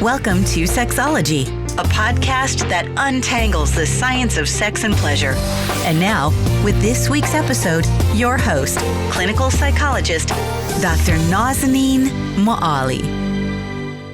Welcome to Sexology, a podcast that untangles the science of sex and pleasure. And now, with this week's episode, your host, clinical psychologist, Dr. Nazanin Moali.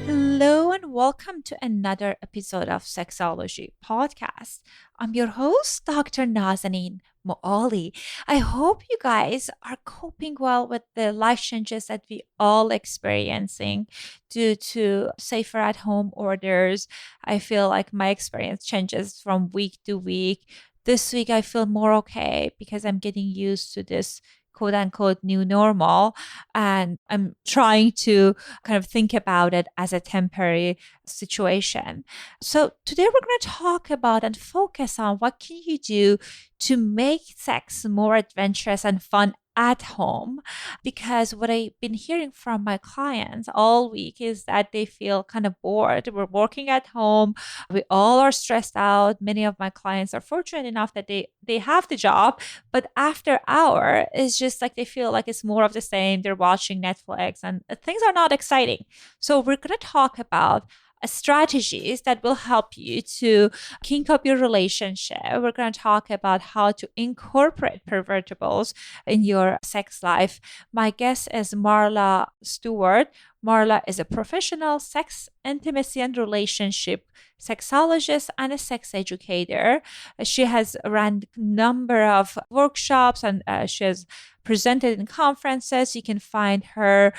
Hello and welcome to another episode of Sexology Podcast. I'm your host, Dr. Nazanin Moali. I hope you guys are coping well with the life changes that we all experiencing due to safer at home orders. I feel like my experience changes from week to week. This week I feel more okay because I'm getting used to this quote unquote new normal. And I'm trying to kind of think about it as a temporary situation. So today we're going to talk about and focus on what can you do to make sex more adventurous and fun at home, because what I've been hearing from my clients all week is that they feel kind of bored. We're working at home. We all are stressed out. Many of my clients are fortunate enough that they have the job, but after hour, it's just like they feel like it's more of the same. They're watching Netflix and things are not exciting. So we're going to talk about strategies that will help you to kink up your relationship. We're going to talk about how to incorporate pervertables in your sex life. My guest is Marla Stewart. Marla is a professional sex, intimacy, and relationship sexologist and a sex educator. She has run a number of workshops and she has presented in conferences. You can find her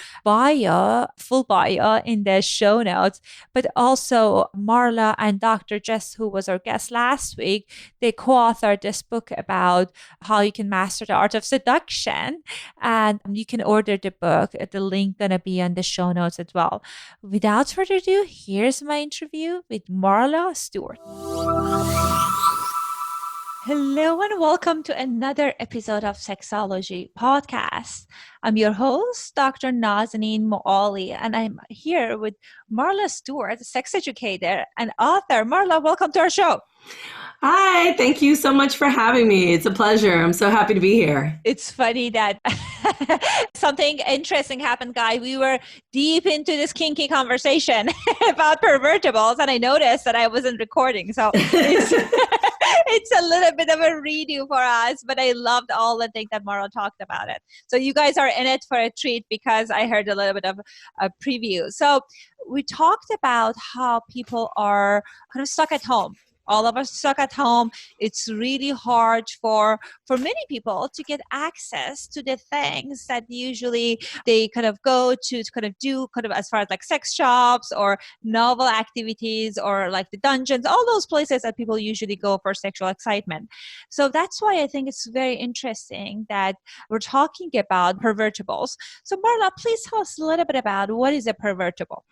full bio in the show notes. But also Marla and Dr. Jess, who was our guest last week, they co-authored this book about how you can master the art of seduction. And you can order the book. The link gonna be on the show notes as well. Without further ado, here's my interview with Marla Stewart. Hello and welcome to another episode of Sexology Podcast. I'm your host, Dr. Nazanin Moali, and I'm here with Marla Stewart, sex educator and author. Marla, welcome to our show. Hi, thank you so much for having me. It's a pleasure. I'm so happy to be here. It's funny that something interesting happened, guy. We were deep into this kinky conversation about pervertables, and I noticed that I wasn't recording. So it's a little bit of a redo for us, but I loved all the things that Marla talked about it. So you guys are in it for a treat because I heard a little bit of a preview. So we talked about how people are kind of stuck at home. All of us stuck at home. It's really hard for many people to get access to the things that usually they kind of go to kind of do kind of as far as like sex shops or novel activities or like the dungeons, all those places that people usually go for sexual excitement. So that's why I think it's very interesting that we're talking about pervertables. So Marla, please tell us a little bit about what is a pervertable.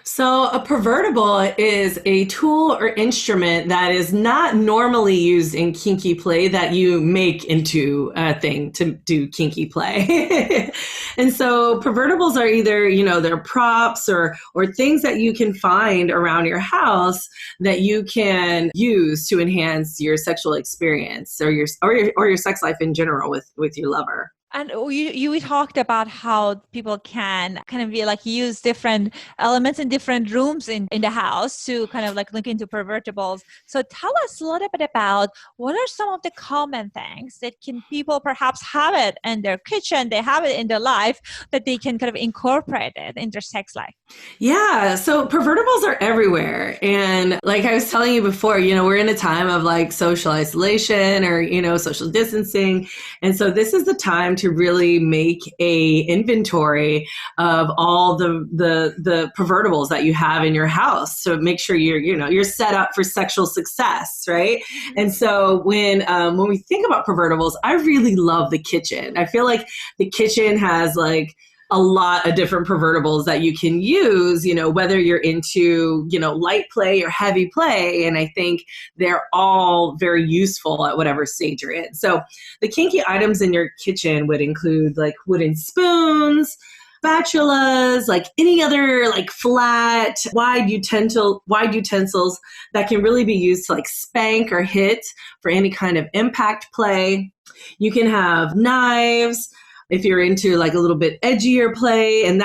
So a pervertable is a tool or instrument that is not normally used in kinky play that you make into a thing to do kinky play. And so pervertables are either, they're props or things that you can find around your house that you can use to enhance your sexual experience or your sex life in general with your lover. And we talked about how people can kind of be like use different elements in different rooms in the house to kind of like look into pervertables. So tell us a little bit about what are some of the common things that can people perhaps have it in their kitchen, they have it in their life, that they can kind of incorporate it in their sex life. Yeah. So pervertables are everywhere. And like I was telling you before, we're in a time of like social isolation or, social distancing. And so this is the time to really make a inventory of all the pervertables that you have in your house. So make sure you're set up for sexual success, right? And so when we think about pervertables, I really love the kitchen. I feel like the kitchen has like a lot of different pervertables that you can use, whether you're into, light play or heavy play. And I think they're all very useful at whatever stage you're in. So the kinky items in your kitchen would include like wooden spoons, spatulas, like any other like flat, wide utensils that can really be used to like spank or hit for any kind of impact play. You can have knives, if you're into like a little bit edgier play, and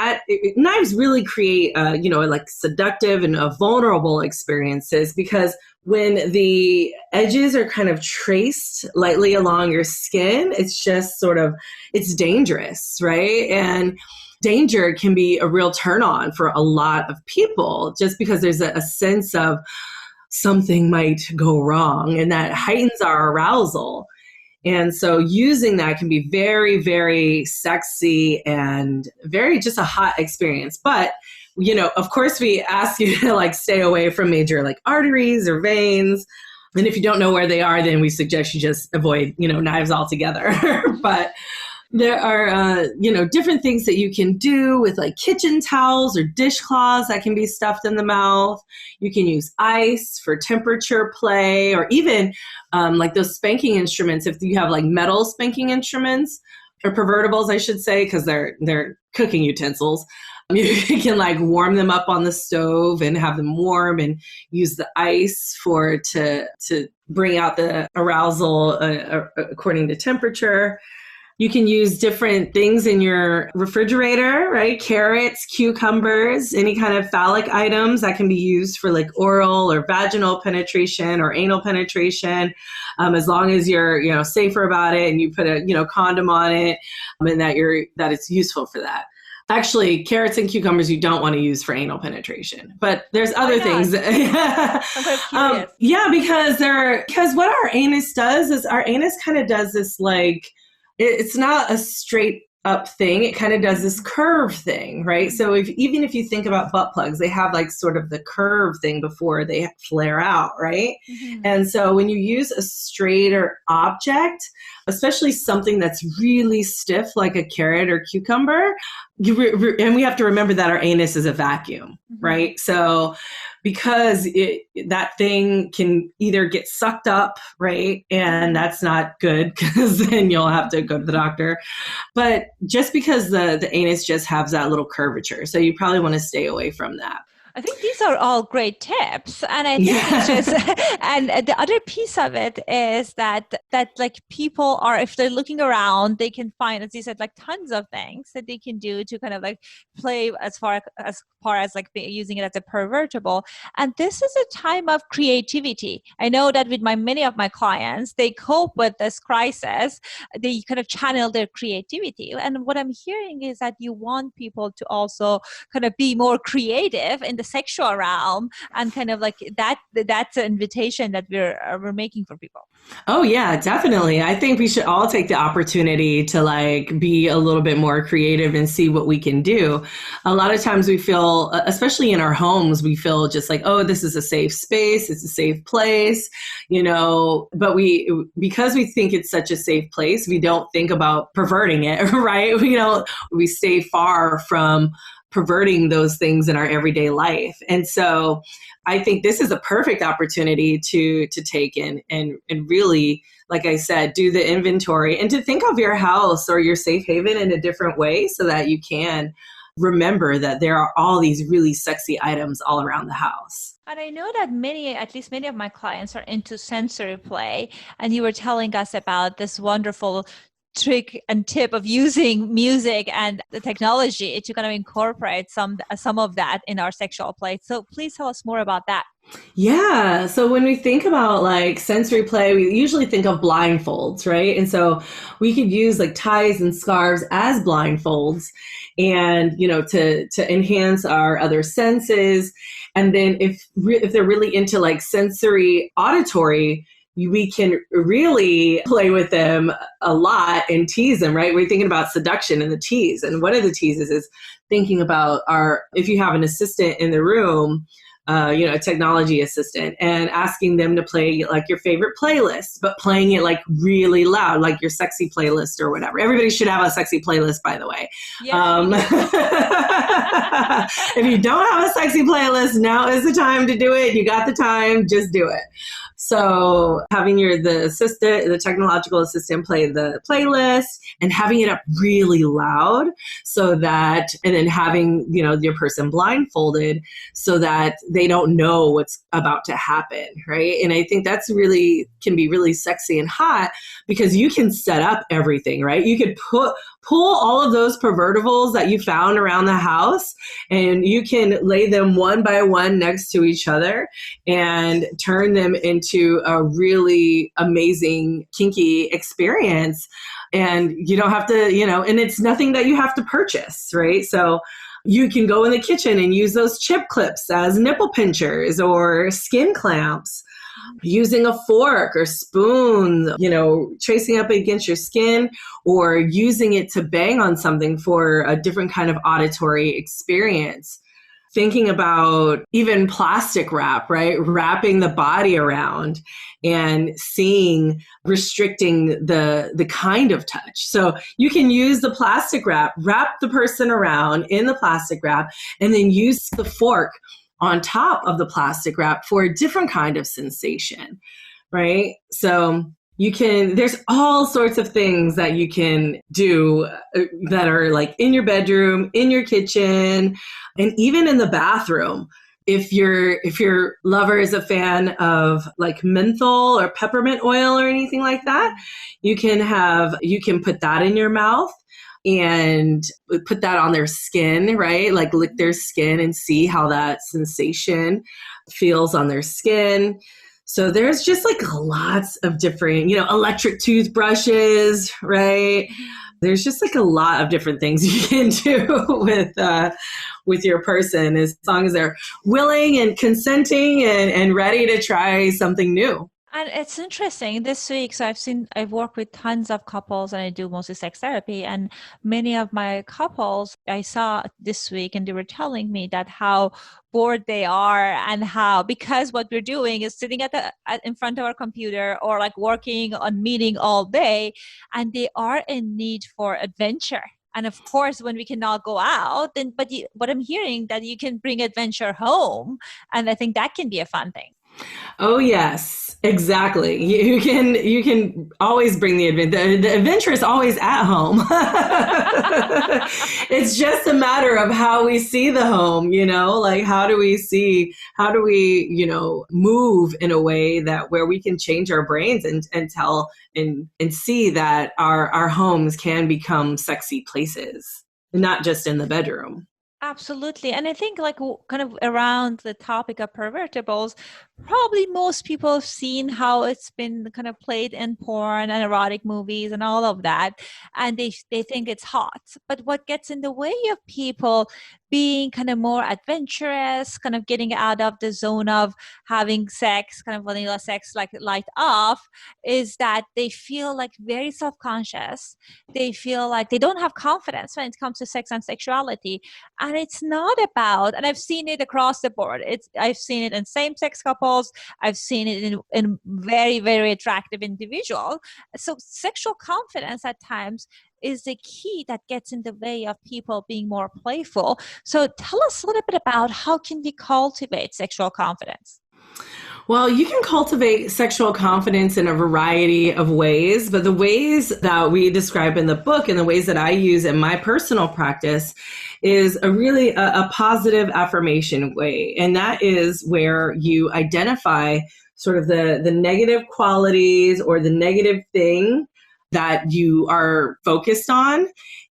knives really create, like seductive and vulnerable experiences, because when the edges are kind of traced lightly along your skin, it's just it's dangerous, right? And danger can be a real turn on for a lot of people, just because there's a sense of something might go wrong, and that heightens our arousal. And so using that can be very, very sexy and very just a hot experience. But, of course, we ask you to like stay away from major like arteries or veins. And if you don't know where they are, then we suggest you just avoid, knives altogether. But there are, different things that you can do with like kitchen towels or dishcloths that can be stuffed in the mouth. You can use ice for temperature play, or even like those spanking instruments. If you have like metal spanking instruments, or pervertables, I should say, because they're cooking utensils. You can like warm them up on the stove and have them warm, and use the ice to bring out the arousal according to temperature. You can use different things in your refrigerator, right? Carrots, cucumbers, any kind of phallic items that can be used for like oral or vaginal penetration or anal penetration, as long as you're safer about it and you put a condom on it, and that it's usul for that. Actually, carrots and cucumbers you don't want to use for anal penetration, but there's other things. I'm because what our anus does is our anus kind of does this like. It's not a straight up thing. It kind of does this curve thing, right? So even if you think about butt plugs, they have like sort of the curve thing before they flare out, right? Mm-hmm. And so when you use a straighter object, especially something that's really stiff like a carrot or cucumber, and we have to remember that our anus is a vacuum, mm-hmm. right? So because that thing can either get sucked up, right? And that's not good, because then you'll have to go to the doctor. But just because the anus just has that little curvature. So you probably want to stay away from that. I think these are all great tips. And I think it's just, and the other piece of it is that like people are, if they're looking around, they can find, as you said, like tons of things that they can do to kind of like play as far as like using it as a pervertible. And this is a time of creativity. I know that with many of my clients, they cope with this crisis. They kind of channel their creativity. And what I'm hearing is that you want people to also kind of be more creative in the sexual realm, and kind of like that's an invitation that we're making for people. Oh yeah, definitely. I think we should all take the opportunity to like be a little bit more creative and see what we can do. A lot of times we feel, especially in our homes, we feel just like, oh, this is a safe space, it's a safe place, but because we think it's such a safe place, we don't think about perverting it, right? We stay far from perverting those things in our everyday life. And so I think this is a perfect opportunity to take in and really, like I said, do the inventory and to think of your house or your safe haven in a different way, so that you can remember that there are all these really sexy items all around the house. And I know that at least many of my clients are into sensory play. And you were telling us about this wonderful trick and tip of using music and the technology to kind of incorporate some of that in our sexual play. So please tell us more about that. Yeah. So when we think about like sensory play, we usually think of blindfolds, right? And so we could use like ties and scarves as blindfolds, and, to enhance our other senses. And then if they're really into like sensory auditory, we can really play with them a lot and tease them, right? We're thinking about seduction and the tease. And one of the teases is thinking about if you have an assistant in the room, a technology assistant, and asking them to play like your favorite playlist, but playing it like really loud, like your sexy playlist or whatever. Everybody should have a sexy playlist, by the way. Yes. If you don't have a sexy playlist, now is the time to do it. You got the time, just do it. So having the technological assistant play the playlist and having it up really loud and then having, your person blindfolded so that they don't know what's about to happen, right? And I think can be really sexy and hot because you can set up everything, right? You could pull all of those pervertables that you found around the house and you can lay them one by one next to each other and turn them into a really amazing kinky experience. And you don't have to, and it's nothing that you have to purchase, right? So you can go in the kitchen and use those chip clips as nipple pinchers or skin clamps. Using a fork or spoon, tracing up against your skin or using it to bang on something for a different kind of auditory experience. Thinking about even plastic wrap, right? Wrapping the body around and restricting the kind of touch. So you can use the plastic wrap the person around in the plastic wrap, and then use the fork on top of the plastic wrap for a different kind of sensation, right? So there's all sorts of things that you can do that are like in your bedroom, in your kitchen, and even in the bathroom. If your lover is a fan of like menthol or peppermint oil or anything like that, you can put that in your mouth and put that on their skin, right? Like lick their skin and see how that sensation feels on their skin. So there's just like lots of different, electric toothbrushes, right? There's just like a lot of different things you can do with your person as long as they're willing and consenting and ready to try something new. And it's interesting this week. So I've worked with tons of couples and I do mostly sex therapy, and many of my couples I saw this week, and they were telling me that how bored they are and because what we're doing is sitting in front of our computer or like working on meeting all day, and they are in need for adventure. And of course, when we cannot go out, but I'm hearing that you can bring adventure home. And I think that can be a fun thing. Oh, yes, exactly. You can always bring the adventure. The adventure is always at home. It's just a matter of how we see the home, like how do we move in a way where we can change our brains and tell and see that our homes can become sexy places, not just in the bedroom. Absolutely. And I think like kind of around the topic of pervertables, probably most people have seen how it's been kind of played in porn and erotic movies and all of that. And they think it's hot. But what gets in the way of people being kind of more adventurous, kind of getting out of the zone of having sex, kind of vanilla sex, like light off, is that they feel like very self-conscious. They feel like they don't have confidence when it comes to sex and sexuality. And it's not about, and I've seen it across the board. I've seen it in same-sex couples. I've seen it in very, very attractive individuals. So sexual confidence at times is the key that gets in the way of people being more playful. So tell us a little bit about how can we cultivate sexual confidence? Well, you can cultivate sexual confidence in a variety of ways, but the ways that we describe in the book and the ways that I use in my personal practice is a positive affirmation way. And that is where you identify sort of the negative qualities or the negative thing that you are focused on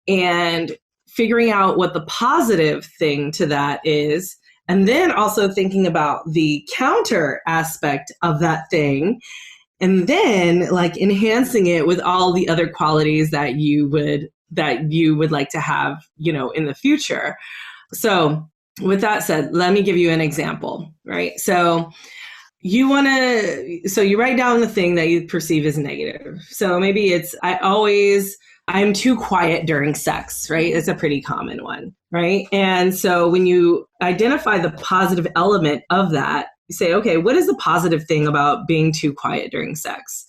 and figuring out what the positive thing to that is. And then also thinking about the counter aspect of that thing, and then like enhancing it with all the other qualities that you would like to have, in the future. So with that said, let me give you an example, right? So you write down the thing that you perceive as negative. So maybe it's, I'm too quiet during sex, right? It's a pretty common one, right? And so when you identify the positive element of that, you say, okay, what is the positive thing about being too quiet during sex?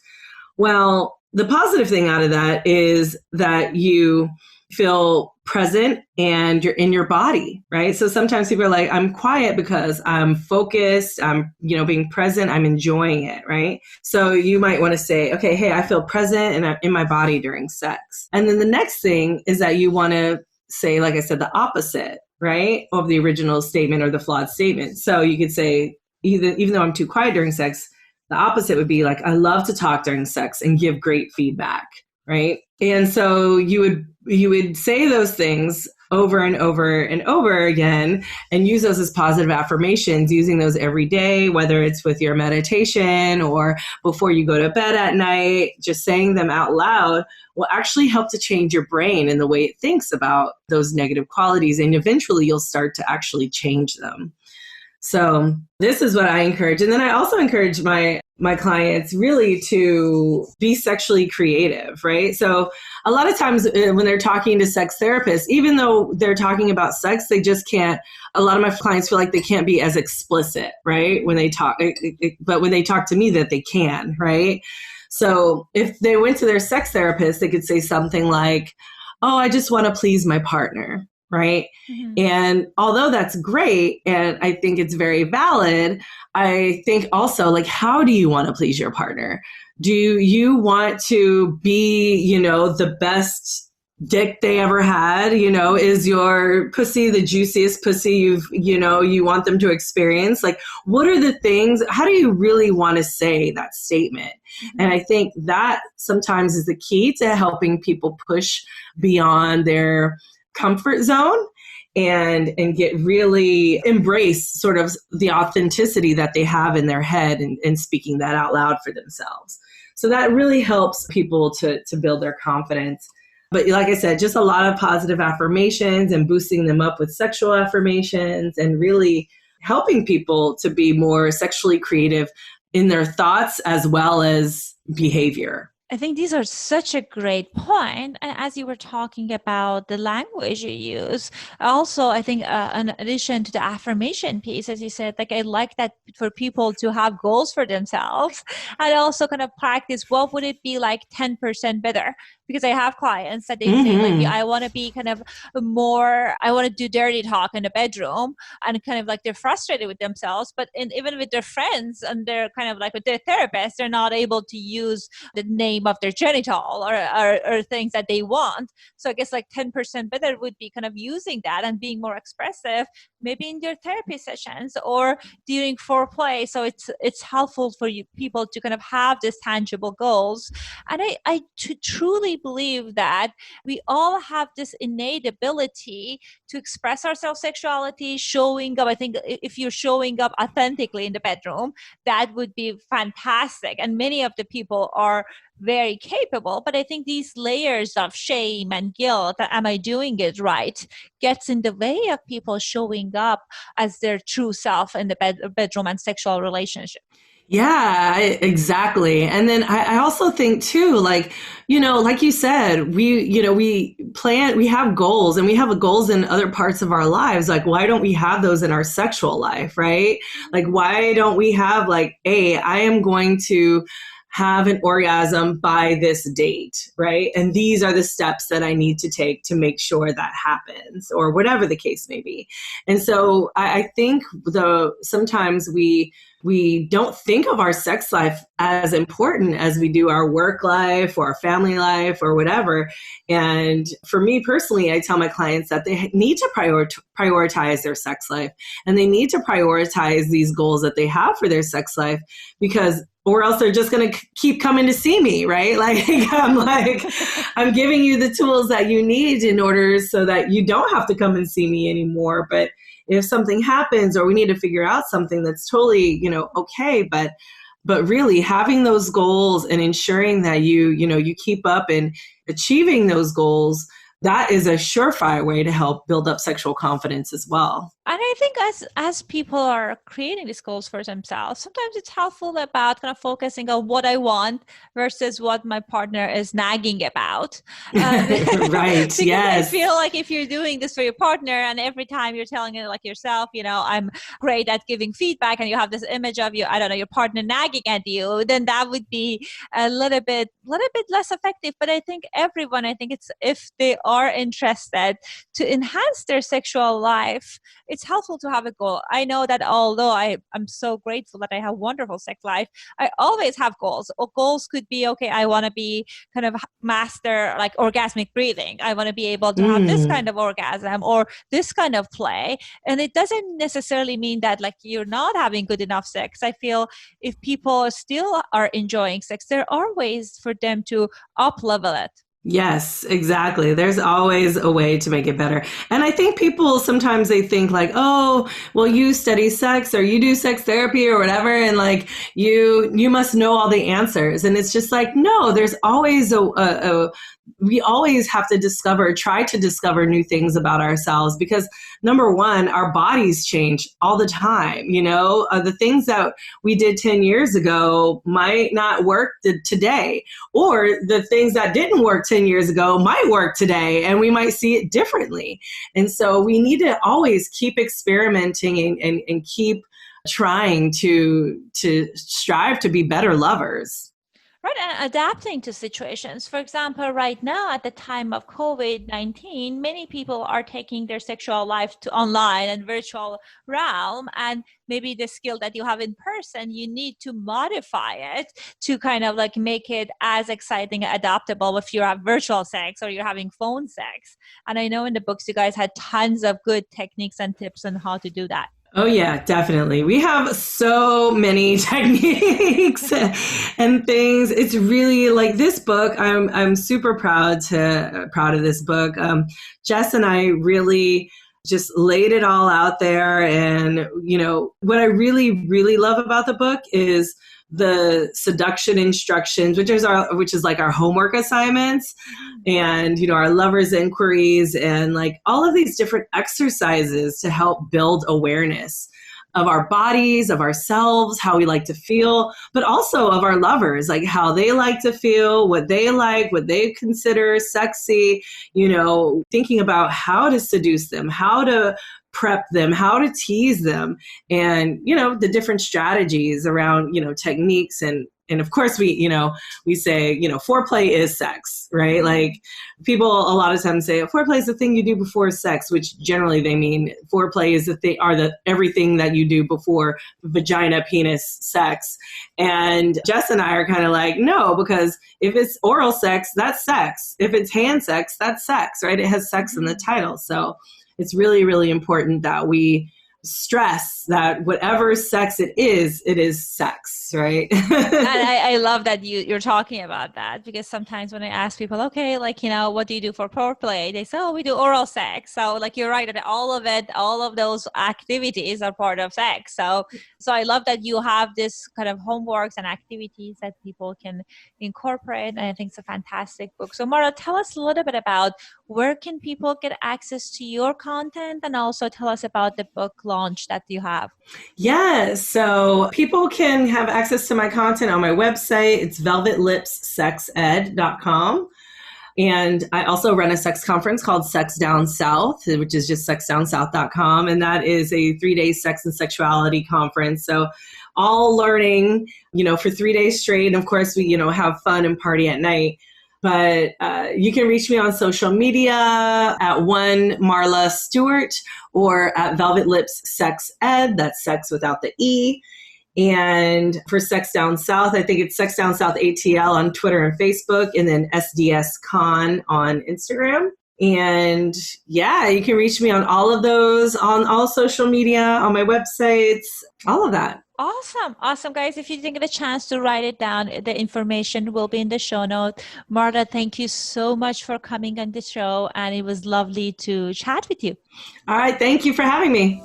Well, the positive thing out of that is that you feel present and you're in your body, right? So sometimes people are like, I'm quiet because I'm focused, I'm, being present, I'm enjoying it, right? So you might want to say, okay, hey, I feel present and I'm in my body during sex. And then the next thing is that you want to say, like I said, the opposite, right, of the original statement or the flawed statement. So you could say, even though I'm too quiet during sex, the opposite would be like, I love to talk during sex and give great feedback, right? And so you would say those things over and over and over again and use those as positive affirmations, using those every day, whether it's with your meditation or before you go to bed at night. Just saying them out loud will actually help to change your brain and the way it thinks about those negative qualities. And eventually you'll start to actually change them. So this is what I encourage. And then I also encourage my clients really to be sexually creative, right? So a lot of times when they're talking to sex therapists, even though they're talking about sex, they just can't, a lot of my clients feel like they can't be as explicit, right? When they talk, but when they talk to me that they can, right? So if they went to their sex therapist, they could say something like, oh, I just want to please my partner. Right. Mm-hmm. And although that's great, and I think it's very valid, I think also, like, how do you want to please your partner? Do you want to be, the best dick they ever had? Is your pussy the juiciest pussy you want them to experience? Like, what are the things, how do you really want to say that statement? Mm-hmm. And I think that sometimes is the key to helping people push beyond their comfort zone and get really embrace sort of the authenticity that they have in their head and speaking that out loud for themselves. So that really helps people to build their confidence. But like I said, just a lot of positive affirmations and boosting them up with sexual affirmations and really helping people to be more sexually creative in their thoughts as well as behavior. I think these are such a great point. And as you were talking about the language you use, also, I think in addition to the affirmation piece, as you said, like, I like that for people to have goals for themselves and also kind of practice, what would it be like 10% better? Because I have clients that they say, like, I want to be kind of more, I want to do dirty talk in the bedroom, and kind of like they're frustrated with themselves, but even with their friends and they're kind of like with their therapist, they're not able to use the name of their genital or things that they want. So I guess like 10% better would be kind of using that and being more expressive, maybe in your therapy sessions or during foreplay. So it's helpful for you people to kind of have these tangible goals. And I truly believe that we all have this innate ability to express our sexuality, showing up. I think if you're showing up authentically in the bedroom, that would be fantastic. And many of the people are very capable, but I think these layers of shame and guilt, am I doing it right, gets in the way of people showing up as their true self in the bedroom and sexual relationship. Yeah, exactly. And then I also think too, like, like you said, we have goals and we have goals in other parts of our lives. Like, why don't we have those in our sexual life, right? Like, why don't we have like, I am going to have an orgasm by this date, right? And these are the steps that I need to take to make sure that happens, or whatever the case may be. And so I think sometimes we don't think of our sex life as important as we do our work life or our family life or whatever. And for me personally, I tell my clients that they need to prioritize their sex life, and they need to prioritize these goals that they have for their sex life, or else they're just going to keep coming to see me, right? I'm giving you the tools that you need in order so that you don't have to come and see me anymore. But if something happens or we need to figure out something, that's totally, okay. But really having those goals and ensuring that you keep up and achieving those goals, that is a surefire way to help build up sexual confidence as well. And I think as people are creating these goals for themselves, sometimes it's helpful about kind of focusing on what I want versus what my partner is nagging about. Right. Because Yes. I feel like if you're doing this for your partner and every time you're telling it like yourself, I'm great at giving feedback, and you have this image of your partner nagging at you, then that would be a little bit less effective. But I think it's if they are interested to enhance their sexual life, it's helpful to have a goal. I know that although I'm so grateful that I have a wonderful sex life, I always have goals. Or goals could be, okay, I want to be kind of master like orgasmic breathing. I want to be able to have this kind of orgasm or this kind of play. And it doesn't necessarily mean that like you're not having good enough sex. I feel if people still are enjoying sex, there are ways for them to up level it. Yes, exactly. There's always a way to make it better. And I think people sometimes they think like, oh, well, you study sex or you do sex therapy or whatever. And like you must know all the answers. And it's just like, no, there's always we always have to try to discover new things about ourselves because number one, our bodies change all the time. The things that we did 10 years ago might not work today, or the things that didn't work 10 years ago might work today, and we might see it differently. And so we need to always keep experimenting and keep trying to strive to be better lovers. Right, and adapting to situations. For example, right now at the time of COVID-19, many people are taking their sexual life to online and virtual realm, and maybe the skill that you have in person, you need to modify it to kind of like make it as exciting and adaptable if you have virtual sex or you're having phone sex. And I know in the books you guys had tons of good techniques and tips on how to do that. Oh yeah, definitely. We have so many techniques and things. It's really like this book. I'm super proud of this book. Jess and I really just laid it all out there. And what I really, really love about the book is the seduction instructions, which is like our homework assignments, and our lovers' inquiries, and like all of these different exercises to help build awareness of our bodies, of ourselves, how we like to feel, but also of our lovers, like how they like to feel, what they consider sexy, thinking about how to seduce them, how to prep them, how to tease them, and the different strategies around techniques, and of course we say foreplay is sex, right? Like people a lot of times say foreplay is the thing you do before sex, which generally they mean foreplay is everything that you do before vagina, penis, sex. And Jess and I are kind of like, no, because if it's oral sex, that's sex. If it's hand sex, that's sex, right? It has sex in the title. So it's really, really important that we stress that whatever sex it is sex, right? And I love that you're talking about that, because sometimes when I ask people, okay, like, what do you do for foreplay? They say, oh, we do oral sex. So like, you're right, that all of those activities are part of sex. So I love that you have this kind of homeworks and activities that people can incorporate. And I think it's a fantastic book. So Marla, tell us a little bit about where can people get access to your content, and also tell us about the book launch that you have. Yes. So people can have access to my content on my website. It's velvetlipssexed.com. And I also run a sex conference called Sex Down South, which is just sexdownsouth.com. And that is a 3-day sex and sexuality conference. So all learning, for 3 days straight. And of course, we, have fun and party at night. But you can reach me on social media at Marla Stewart or at Velvet Lips Sex Ed. That's sex without the E. And for Sex Down South, I think it's Sex Down South ATL on Twitter and Facebook, and then SDS Con on Instagram. And yeah, you can reach me on all of those, on all social media, on my websites, all of that. Awesome, guys. If you didn't get a chance to write it down, the information will be in the show notes. Marla, thank you so much for coming on the show, and it was lovely to chat with you. All right. Thank you for having me.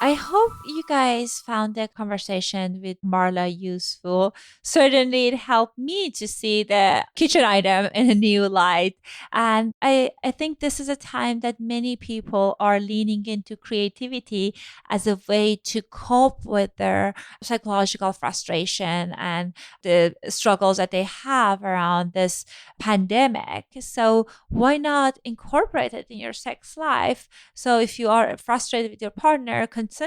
I I hope you guys found the conversation with Marla useful. Certainly, it helped me to see the kitchen item in a new light. And I think this is a time that many people are leaning into creativity as a way to cope with their psychological frustration and the struggles that they have around this pandemic. So why not incorporate it in your sex life? So if you are frustrated with your partner consensually,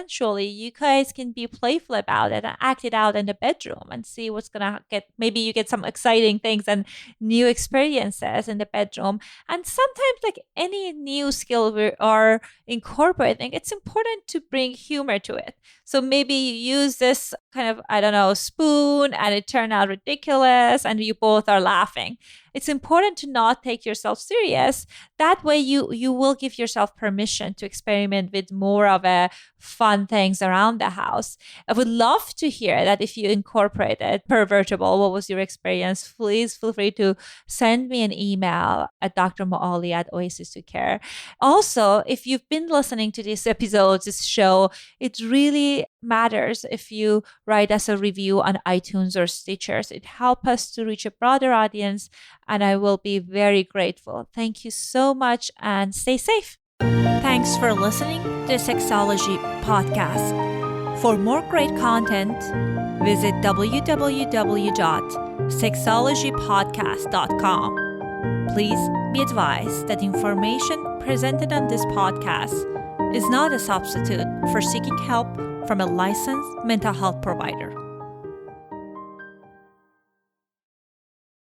you guys can be playful about it and act it out in the bedroom and see what's gonna get. Maybe you get some exciting things and new experiences in the bedroom. And sometimes, like any new skill we are incorporating, it's important to bring humor to it. So maybe you use this kind of, I don't know, spoon and it turned out ridiculous and you both are laughing. It's important to not take yourself serious. That way you will give yourself permission to experiment with more of a fun things around the house. I would love to hear that if you incorporated Pervertable, what was your experience? Please feel free to send me an email at drmoali@oasis2care. Also, if you've been listening to this episode, this show, it really matters if you write us a review on iTunes or Stitchers. It helps us to reach a broader audience, and I will be very grateful. Thank you so much and stay safe. Thanks for listening to the Sexology Podcast. For more great content, visit www.sexologypodcast.com. Please be advised that information presented on this podcast is not a substitute for seeking help from a licensed mental health provider.